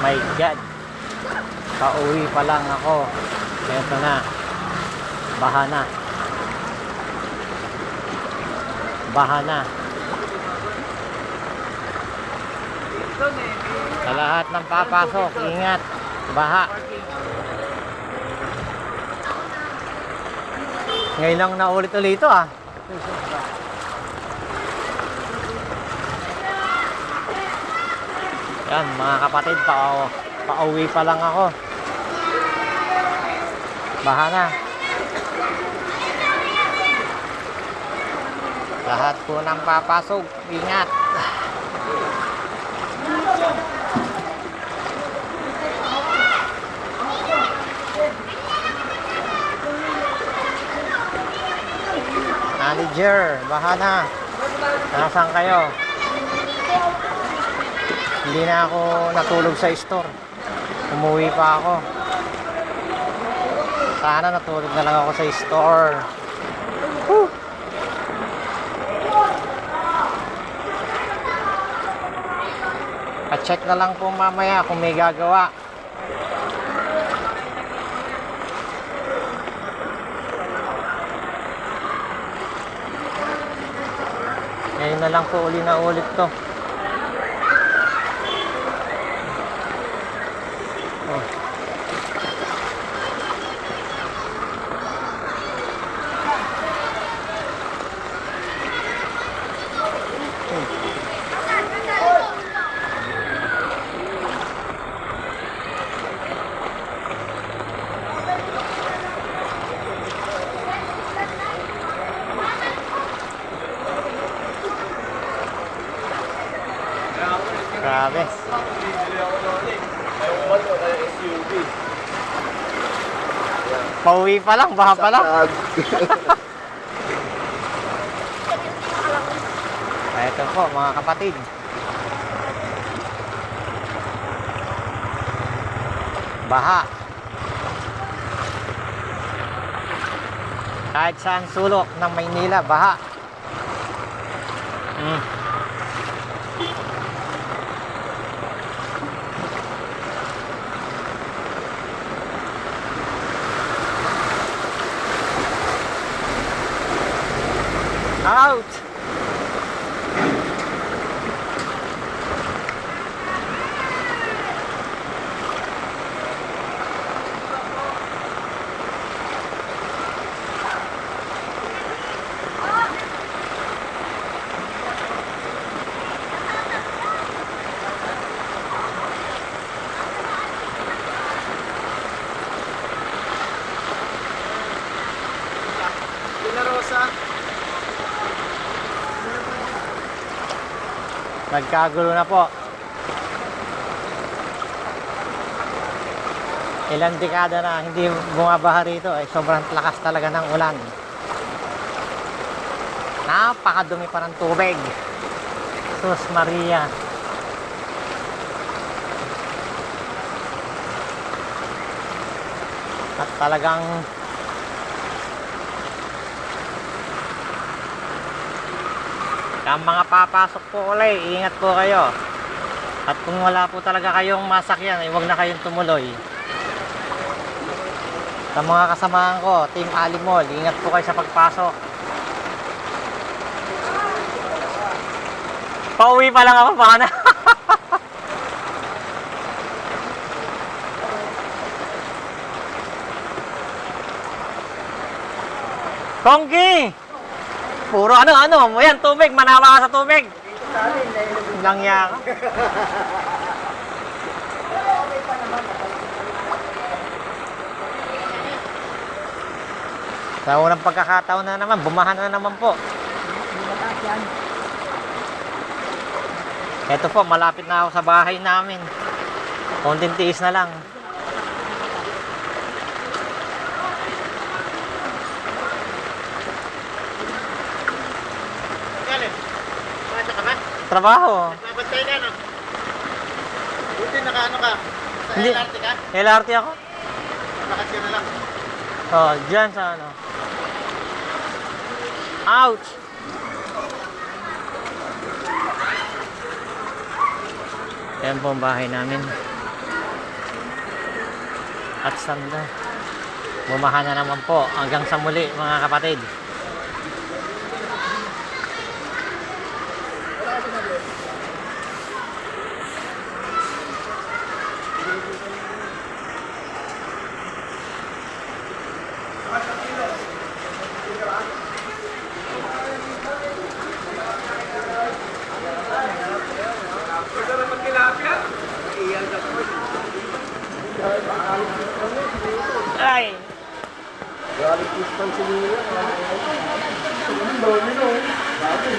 My God. Pauwi pa lang ako. Eto na. Baha na. Baha na. Sa lahat ng papasok, ingat. Baha. Ngayon lang naulit-ulit ito ah. Yan mga kapatid, pauwi pa lang ako. Baha na. Lahat po ng papasok, ingat. Manager, baha na. Nasaan kayo? Hindi na ako natulog sa store. Umuwi pa ako. Sana natulog na lang ako sa store. Whew! Pa-check na lang po mamaya kung may gagawa. Ngayon na lang po uli na ulit to. Oh. Grabe. Pauwi pa lang, baha pa lang. Ito po mga kapatid. Baha. Kahit saan sulok ng Maynila, baha. Out! Nagkagulo na po. Ilang dekada na hindi bumabaha rito. Sobrang lakas talaga ng ulan. Napakadumi pa ng tubig. Sus Maria. At talagang ang mga papasok po ulit, ingat po kayo. At kung wala po talaga kayong masakyan, huwag na kayong tumuloy. Sa mga kasamahan ko, Team Alimol, ingat po kayo sa pagpasok. Pauwi pa lang ako, baka na. Kongki! Puro ano, yan, tubig, manawa ka sa tubig. Langya ka. Sa unang pagkakataon na naman, bumahan na naman po. Ito po, malapit na ako sa bahay namin. Konting tiis na lang. Trabaho. Nagbabantay ka, no? Buti naka-ano ka? Sa Hindi. LRT ka? LRT ako? Lakad ka na lang. Oh, dyan sa ano. Ouch! Yan po ang bahay namin. At sanda. Bumaha na naman po. Hanggang sa muli mga kapatid. Ay! Galing pispan siguro yan.